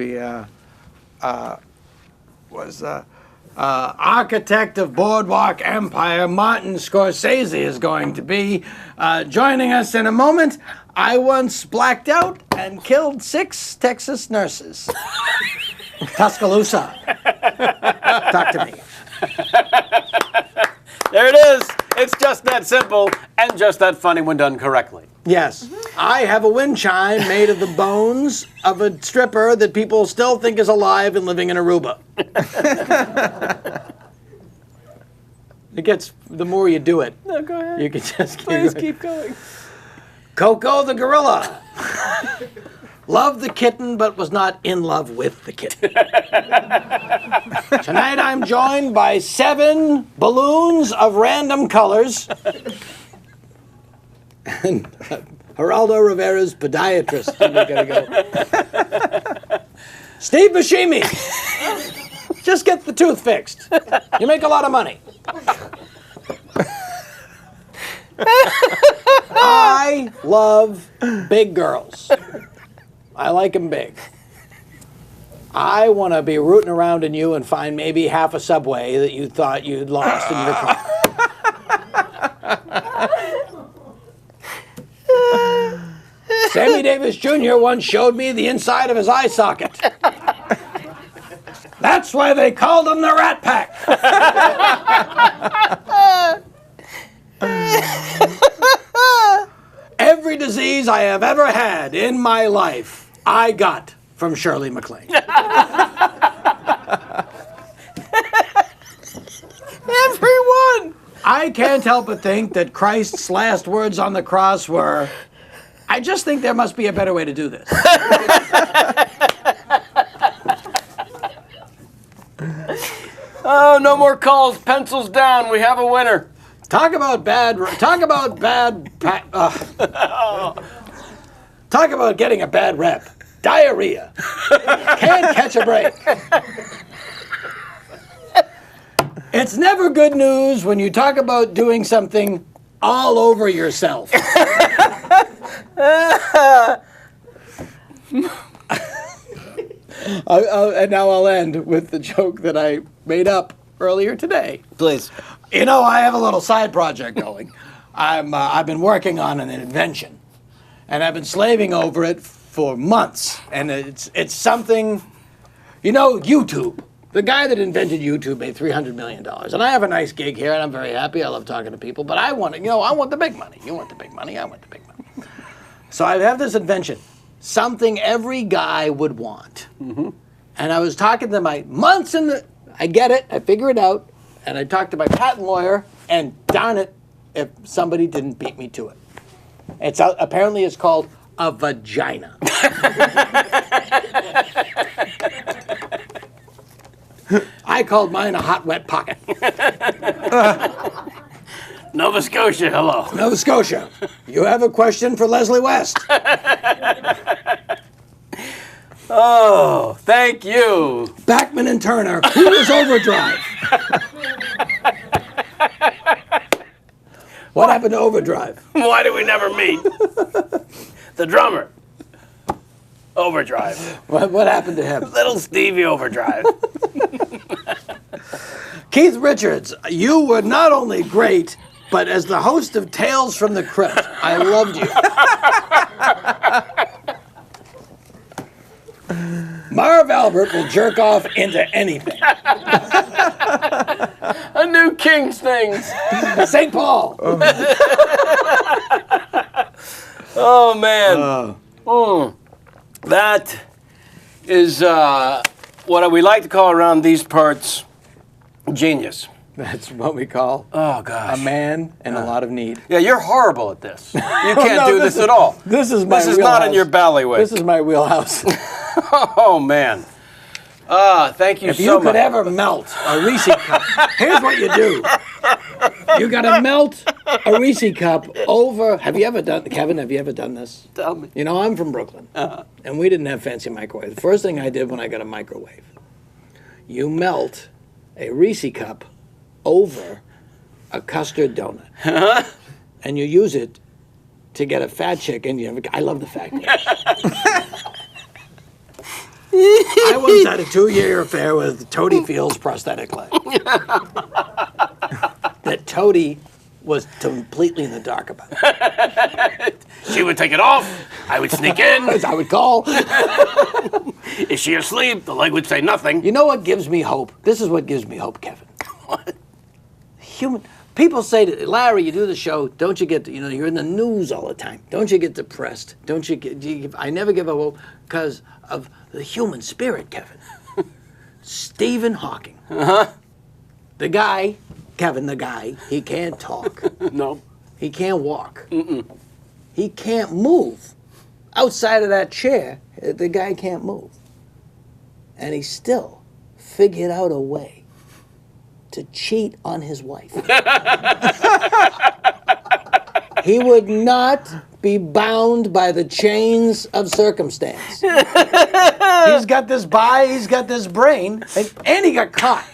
be architect of Boardwalk Empire, Martin Scorsese, is going to be joining us in a moment. I once blacked out and killed 6 Texas nurses. Tuscaloosa. Talk to me. There it is. It's just that simple and just that funny when done correctly. Yes. I have a wind chime made of the bones of a stripper that people still think is alive and living in Aruba. It gets, the more you do it. No, go ahead. You can just Please keep going. Coco the gorilla. Loved the kitten, but was not in love with the kitten. Tonight I'm joined by 7 balloons of random colors. And Geraldo Rivera's podiatrist. We're gonna go. Steve Buscemi. Just get the tooth fixed. You make a lot of money. I love big girls. I like them big. I want to be rooting around in you and find maybe half a Subway that you thought you'd lost in your car. Sammy Davis Jr. once showed me the inside of his eye socket. That's why they called him the Rat Pack. Every disease I have ever had in my life, I got from Shirley MacLaine. Everyone! I can't help but think that Christ's last words on the cross were, I just think there must be a better way to do this. Oh, no more calls. Pencils down. We have a winner. Talk about getting a bad rep. Diarrhea. Can't catch a break. It's never good news when you talk about doing something all over yourself. And now I'll end with the joke that I made up earlier today. Please. You know, I have a little side project going. I've been working on an invention, and I've been slaving over it for months. And it's something, you know, YouTube. The guy that invented YouTube made $300 million. And I have a nice gig here, and I'm very happy. I love talking to people. But I want the big money. You want the big money. I want the big money. So I have this invention, something every guy would want. Mm-hmm. And I was talking to my I get it. I figure it out. And I talked to my patent lawyer, and darn it, if somebody didn't beat me to it. Apparently it's called a vagina. I called mine a hot, wet pocket. Nova Scotia, hello. Nova Scotia, you have a question for Leslie West. Oh, thank you. Bachman and Turner, who was Overdrive? What happened to Overdrive? Why did we never meet? The drummer. Overdrive. What happened to him? Little Stevie Overdrive. Keith Richards, you were not only great, but as the host of Tales from the Crypt, I loved you. Marv Albert will jerk off into anything. A new King's things. St. Paul. Oh, man. That is what we like to call around these parts genius. That's what we call a man and a lot of need. Yeah, you're horrible at this. You can't do this at all. This is This is not in your ballywick. This is my wheelhouse. Oh, man. Thank you so much. If you could ever melt a Reese cup, here's what you do. You got to melt a Reese cup over. Kevin, have you ever done this? Tell me. You know, I'm from Brooklyn, and we didn't have fancy microwaves. The first thing I did when I got a microwave, you melt a Reese cup over a custard donut, and you use it to get a fat chick, and I love the fat chick. I once had a 2-year affair with Toady Field's prosthetic leg. That Toady was completely in the dark about it. She would take it off. I would sneak in. As I would call. Is she asleep? The leg would say nothing. You know what gives me hope? This is what gives me hope, Kevin. What? People say to Larry, you do the show, don't you get, you're in the news all the time. Don't you get depressed? I never give up hope because of the human spirit, Kevin. Stephen Hawking. Uh-huh. The guy, Kevin, he can't talk. No. He can't walk. Mm-mm. He can't move. Outside of that chair, the guy can't move. And he still figured out a way to cheat on his wife. He would not be bound by the chains of circumstance. He's got this brain, and he got caught.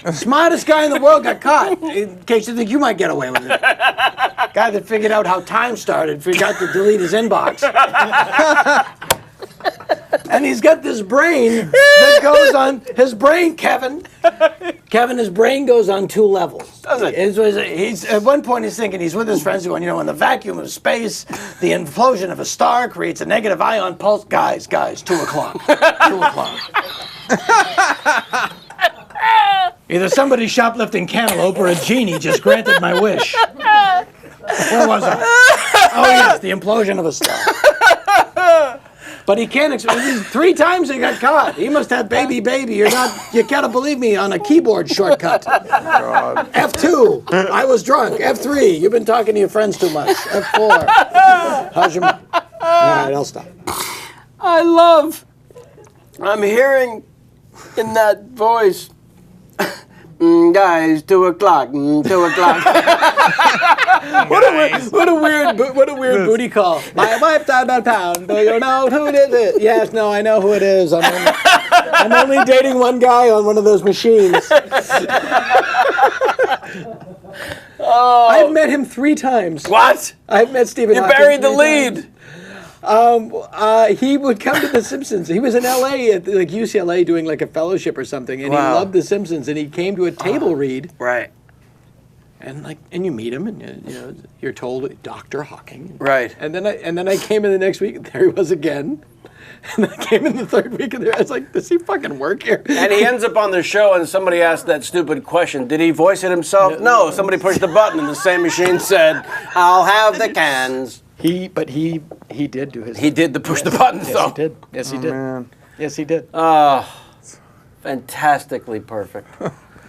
The smartest guy in the world got caught, in case you think you might get away with it. Guy that figured out how time started, forgot to delete his inbox. And he's got this brain that goes on, his brain, Kevin, his brain goes on 2 levels. Does it? He's at one point he's thinking, he's with his friends going, in the vacuum of space, the implosion of a star creates a negative ion pulse. Guys, 2 o'clock. 2 o'clock. Either somebody shoplifting cantaloupe or a genie just granted my wish. Where was I? Oh yes, the implosion of a star. But he can't. 3 times he got caught. He must have baby. You can't believe me on a keyboard shortcut. God. F2. I was drunk. F3. You've been talking to your friends too much. F4. How's your mom? All right, I'll stop. I'm hearing in that voice. Guys, 2 o'clock. 2 o'clock. What a weird booty call. My wife died about town. Do you know who it is? Yes, no, I know who it is. I'm only dating one guy on one of those machines. Oh. I've met him 3 times. What? I've met Stephen You Hawking buried the 3 lead. times. He would come to The Simpsons. He was in L.A. at UCLA doing a fellowship or something, and he loved The Simpsons. And he came to a table read. Right. And you meet him, and you're told Dr. Hawking. Right. And then I came in the next week, and there he was again. And I came in the 3rd week, and I was like, does he fucking work here? And he ends up on the show, and somebody asked that stupid question. Did he voice it himself? No. Somebody pushed the button, and the same machine said, "I'll have the cans." He did do his. He did push the button, though. He did. Yes, he did. Man. Yes, he did. Oh, fantastically perfect.